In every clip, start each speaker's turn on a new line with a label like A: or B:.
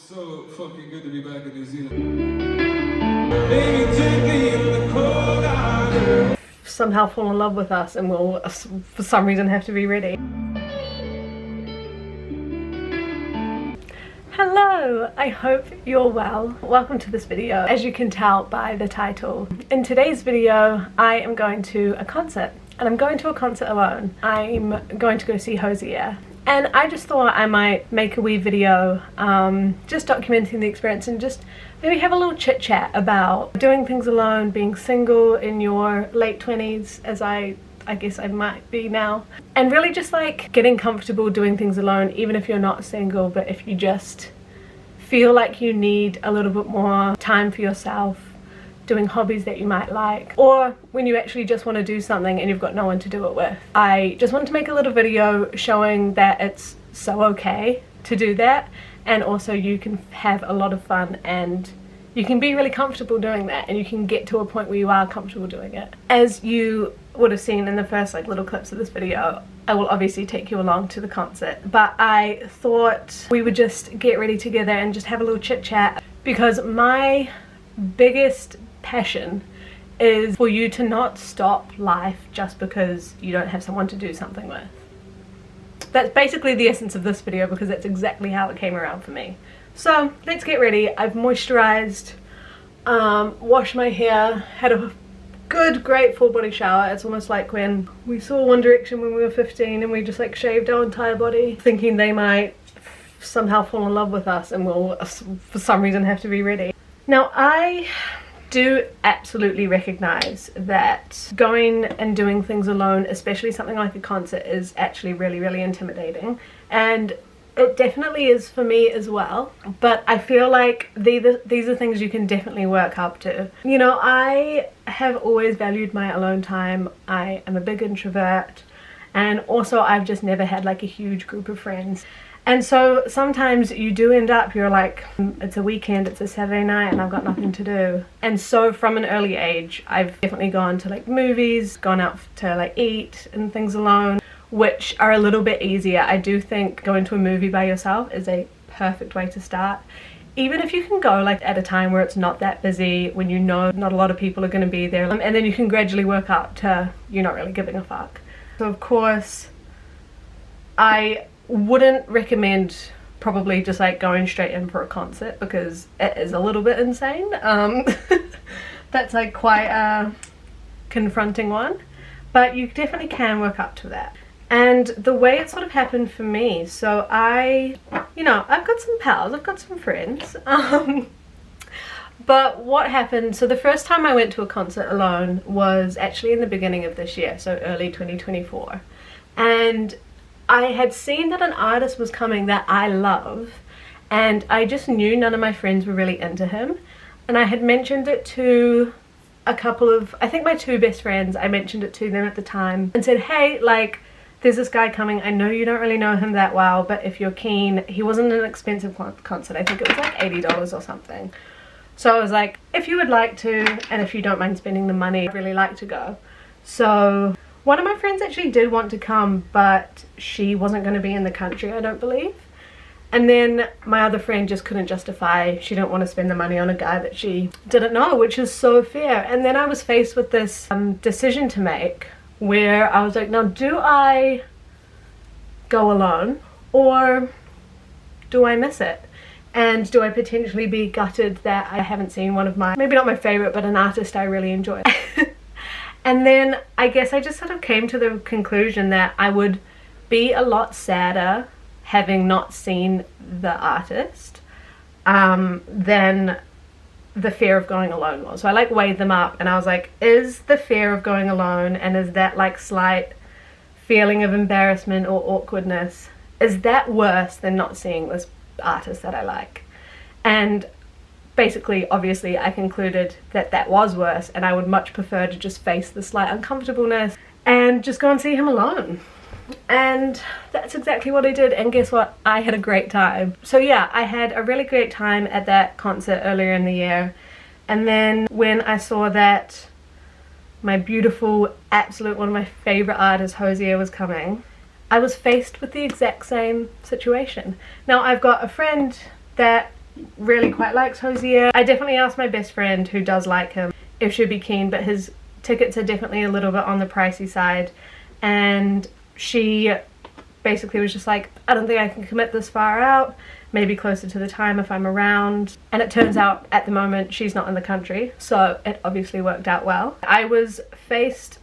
A: So fucking good to be back in New Zealand. Baby, take me in the cold hour.
B: Somehow fall in love with us and will for some reason have to be ready. Hello, I hope you're well. Welcome to this video. As you can tell by the title, in today's video I am going to a concert, and I'm going to a concert alone. I'm going to go see HOZIER. And I just thought I might make a wee video just documenting the experience and just maybe have a little chit chat about doing things alone, being single in your late 20s, as I guess I might be now, and really just like getting comfortable doing things alone, even if you're not single, but if you just feel like you need a little bit more time for yourself, doing hobbies that you might like, or when you actually just want to do something and you've got no one to do it with. I just wanted to make a little video showing that it's so okay to do that, and also you can have a lot of fun and you can be really comfortable doing that, and you can get to a point where you are comfortable doing it. As you would have seen in the first like little clips of this video, I will obviously take you along to the concert, but I thought we would just get ready together and just have a little chit chat, because my biggest passion is for you to not stop life just because you don't have someone to do something with. That's basically the essence of this video, because that's exactly how it came around for me. So let's get ready. I've moisturized, washed my hair, had a good great full body shower. It's almost like when we saw One Direction when we were 15 and we just like shaved our entire body thinking they might somehow fall in love with us and will for some reason have to be ready. Now I do absolutely recognize that going and doing things alone, especially something like a concert, is actually really intimidating, and it definitely is for me as well, but I feel like these are things you can definitely work up to. You know, I have always valued my alone time. I am a big introvert, and also I've just never had like a huge group of friends. And so sometimes you do end up, you're like, it's a weekend, it's a Saturday night and I've got nothing to do. And so from an early age, I've definitely gone to like movies, gone out to like eat and things alone, which are a little bit easier. I do think going to a movie by yourself is a perfect way to start. Even if you can go like at a time where it's not that busy, when you know not a lot of people are going to be there, and then you can gradually work up to you're not really giving a fuck. So of course, I wouldn't recommend probably just like going straight in for a concert, because it is a little bit insane. That's like quite a confronting one, but you definitely can work up to that. And the way it sort of happened for me, so I've got some pals, I've got some friends, but what happened, so the first time I went to a concert alone was actually in the beginning of this year, so early 2024, and I had seen that an artist was coming that I love, and I just knew none of my friends were really into him, and I had mentioned it to a couple of, I think my two best friends, I mentioned it to them at the time and said, hey, like, there's this guy coming, I know you don't really know him that well, but if you're keen, he wasn't an expensive concert, I think it was like $80 or something. So I was like, if you would like to, and if you don't mind spending the money, I'd really like to go. So one of my friends actually did want to come, but she wasn't going to be in the country, I don't believe. And then my other friend just couldn't justify, she didn't want to spend the money on a guy that she didn't know, which is so fair. And then I was faced with this decision to make, where I was like, now do I go alone, or do I miss it? And do I potentially be gutted that I haven't seen one of my, maybe not my favorite, but an artist I really enjoy? And then I guess I just sort of came to the conclusion that I would be a lot sadder having not seen the artist than the fear of going alone was. So I like weighed them up, and I was like, is the fear of going alone, and is that like slight feeling of embarrassment or awkwardness, is that worse than not seeing this artist that I like? And basically, obviously, I concluded that that was worse, and I would much prefer to just face the slight uncomfortableness and just go and see him alone. And that's exactly what I did, and guess what? I had a great time. So yeah, I had a really great time at that concert earlier in the year, and then when I saw that my beautiful, absolute, one of my favorite artists, HOZIER, was coming, I was faced with the exact same situation. Now, I've got a friend that really quite likes HOZIER. I definitely asked my best friend who does like him if she'd be keen, but his tickets are definitely a little bit on the pricey side, and she basically was just like, I don't think I can commit this far out, maybe closer to the time if I'm around. And it turns out at the moment she's not in the country, so it obviously worked out well. I was faced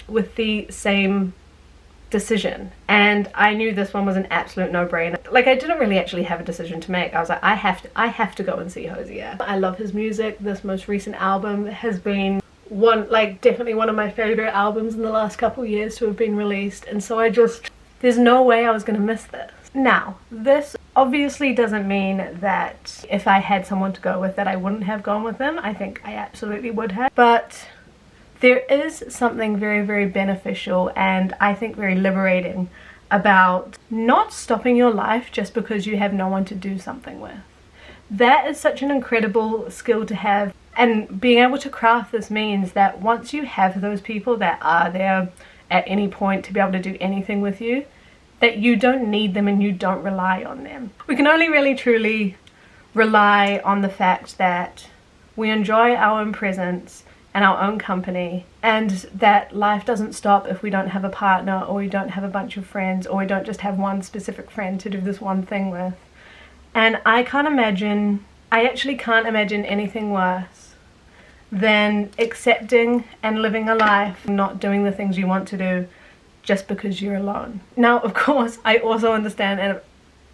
B: with the same decision, and I knew this one was an absolute no-brainer. Like, I didn't really actually have a decision to make. I was like, I have to go and see HOZIER. I love his music. This most recent album has been definitely one of my favorite albums in the last couple years to have been released, and so there's no way I was gonna miss this. Now, this obviously doesn't mean that if I had someone to go with that I wouldn't have gone with them. I think I absolutely would have, but there is something very, very beneficial and I think very liberating about not stopping your life just because you have no one to do something with. That is such an incredible skill to have, and being able to craft this means that once you have those people that are there at any point to be able to do anything with you, that you don't need them and you don't rely on them. We can only really truly rely on the fact that we enjoy our own presence and our own company, and that life doesn't stop if we don't have a partner, or we don't have a bunch of friends, or we don't just have one specific friend to do this one thing with. And I actually can't imagine anything worse than accepting and living a life not doing the things you want to do just because you're alone. Now, of course, I also understand and have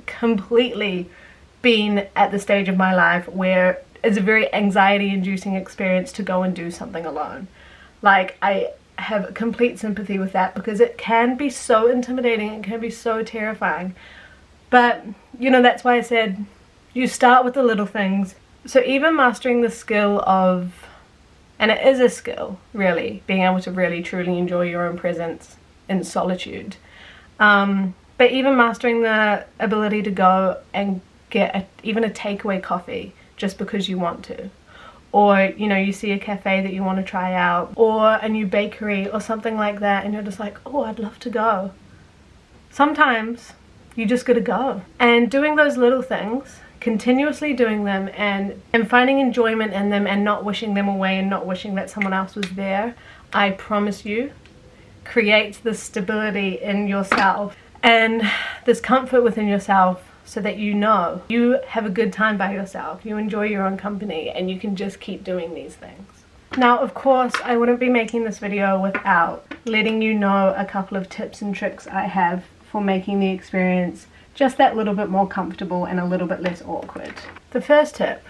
B: completely been at the stage of my life where it's a very anxiety-inducing experience to go and do something alone. Like, I have complete sympathy with that because it can be so intimidating, it can be so terrifying. But, you know, that's why I said you start with the little things. So even mastering the skill of, and it is a skill, really, being able to really truly enjoy your own presence in solitude. But even mastering the ability to go and get even a takeaway coffee just because you want to. Or, you know, you see a cafe that you want to try out, or a new bakery or something like that, and you're just like, oh, I'd love to go. Sometimes you just gotta go. And doing those little things, continuously doing them and finding enjoyment in them and not wishing them away and not wishing that someone else was there, I promise you, creates this stability in yourself and this comfort within yourself, so that you know you have a good time by yourself, you enjoy your own company, and you can just keep doing these things. Now, of course, I wouldn't be making this video without letting you know a couple of tips and tricks I have for making the experience just that little bit more comfortable and a little bit less awkward. The first tip,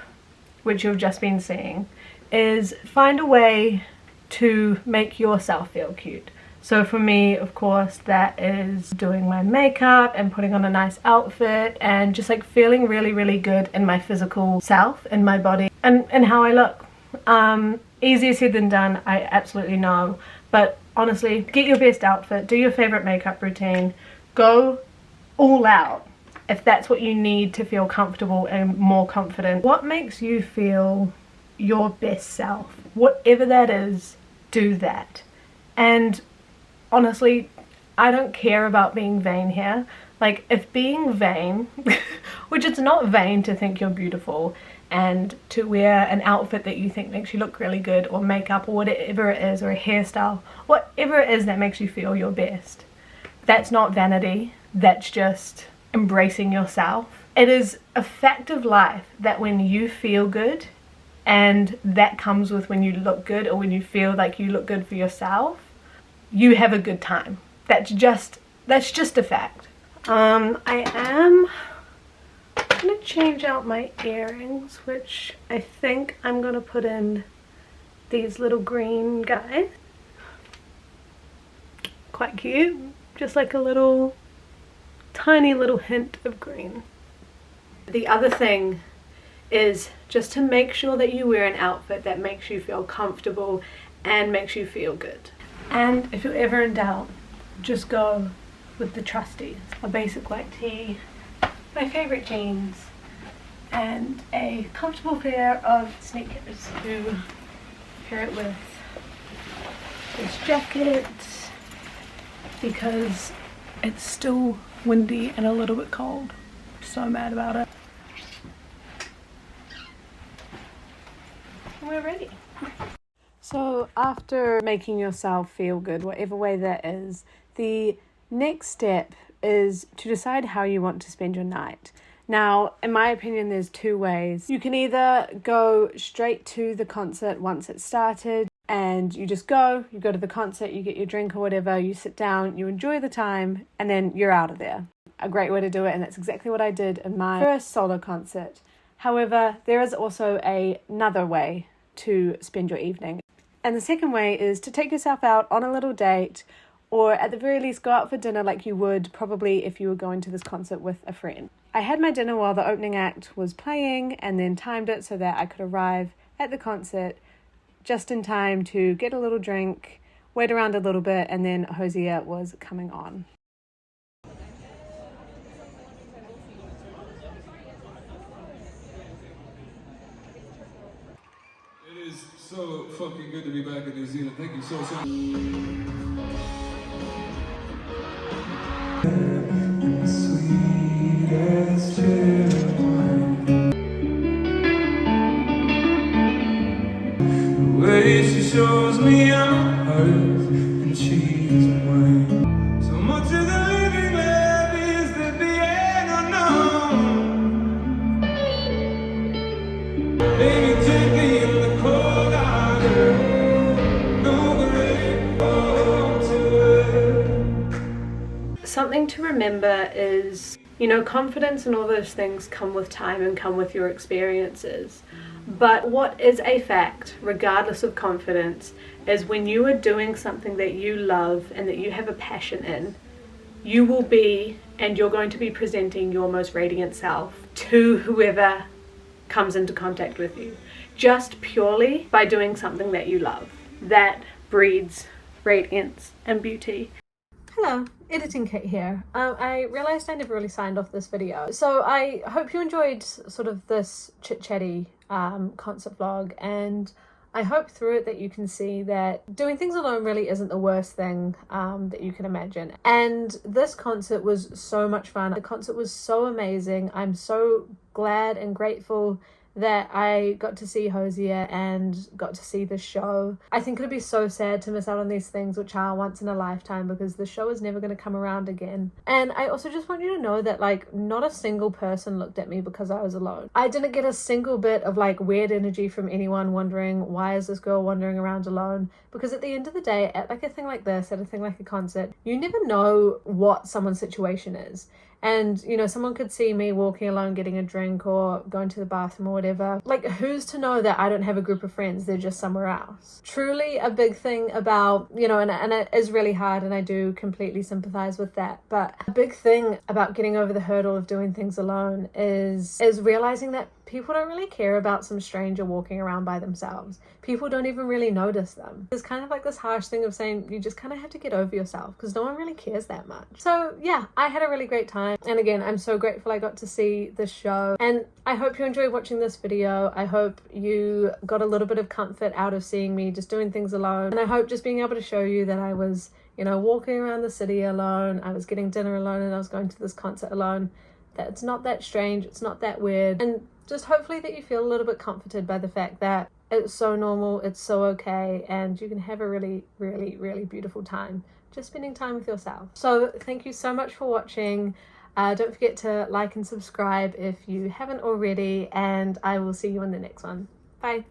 B: which you've just been seeing, is find a way to make yourself feel cute. So for me, of course, that is doing my makeup and putting on a nice outfit and just like feeling really, really good in my physical self, in my body, and how I look. Easier said than done, I absolutely know, but honestly, get your best outfit, do your favorite makeup routine, go all out if that's what you need to feel comfortable and more confident. What makes you feel your best self? Whatever that is, do that. And honestly, I don't care about being vain here. Like, if being vain, which it's not vain to think you're beautiful and to wear an outfit that you think makes you look really good, or makeup, or whatever it is, or a hairstyle, whatever it is that makes you feel your best. That's not vanity, that's just embracing yourself. It is a fact of life that when you feel good, and that comes with when you look good, or when you feel like you look good for yourself, you have a good time. That's just a fact. I am gonna change out my earrings, which I think I'm gonna put in these little green guys. Quite cute, just like a little tiny little hint of green. The other thing is just to make sure that you wear an outfit that makes you feel comfortable and makes you feel good. And if you're ever in doubt, just go with the trusties. A basic white tee, my favorite jeans, and a comfortable pair of sneakers to pair it with this jacket because it's still windy and a little bit cold. I'm so mad about it. and we're ready. So after making yourself feel good, whatever way that is, the next step is to decide how you want to spend your night. Now, in my opinion, there's two ways. You can either go straight to the concert once it started, and you just go to the concert, you get your drink or whatever, you sit down, you enjoy the time, and then you're out of there. A great way to do it, and that's exactly what I did in my first solo concert. However, there is also another way to spend your evening. And the second way is to take yourself out on a little date, or at the very least go out for dinner like you would probably if you were going to this concert with a friend. I had my dinner while the opening act was playing and then timed it so that I could arrive at the concert just in time to get a little drink, wait around a little bit, and then HOZIER was coming on.
A: It is so fucking good to be back in New Zealand. Thank you so much. Sweetest children, the way she shows me I'm hers and she's mine. So much of the living left is the being unknown. Baby, gently in the cold iron, no great home to it.
B: Something to remember is, confidence and all those things come with time and come with your experiences. But what is a fact, regardless of confidence, is when you are doing something that you love and that you have a passion in, you will be, and you're going to be presenting your most radiant self to whoever comes into contact with you, just purely by doing something that you love. That breeds radiance and beauty. Hello, Editing Kit here. I realised I never really signed off this video, so I hope you enjoyed sort of this chit-chatty concert vlog, and I hope through it that you can see that doing things alone really isn't the worst thing that you can imagine. And this concert was so much fun. The concert was so amazing. I'm so glad and grateful that I got to see HOZIER and got to see the show. I think it would be so sad to miss out on these things which are once in a lifetime, because the show is never going to come around again. And I also just want you to know that not a single person looked at me because I was alone. I didn't get a single bit of weird energy from anyone wondering, why is this girl wandering around alone? Because at the end of the day, at a thing like this, at a thing like a concert, you never know what someone's situation is. And, someone could see me walking alone getting a drink or going to the bathroom or whatever. Who's to know that I don't have a group of friends? They're just somewhere else. Truly a big thing about, and it is really hard, and I do completely sympathize with that. But a big thing about getting over the hurdle of doing things alone is realizing that people don't really care about some stranger walking around by themselves. People don't even really notice them. There's kind of this harsh thing of saying you just kind of have to get over yourself because no one really cares that much. So yeah, I had a really great time. And again, I'm so grateful I got to see this show. And I hope you enjoyed watching this video. I hope you got a little bit of comfort out of seeing me just doing things alone. And I hope just being able to show you that I was, walking around the city alone, I was getting dinner alone, and I was going to this concert alone, that it's not that strange, it's not that weird. And just hopefully that you feel a little bit comforted by the fact that it's so normal, it's so okay, and you can have a really, really, really beautiful time just spending time with yourself. So thank you so much for watching. Don't forget to like and subscribe if you haven't already, and I will see you in the next one. Bye.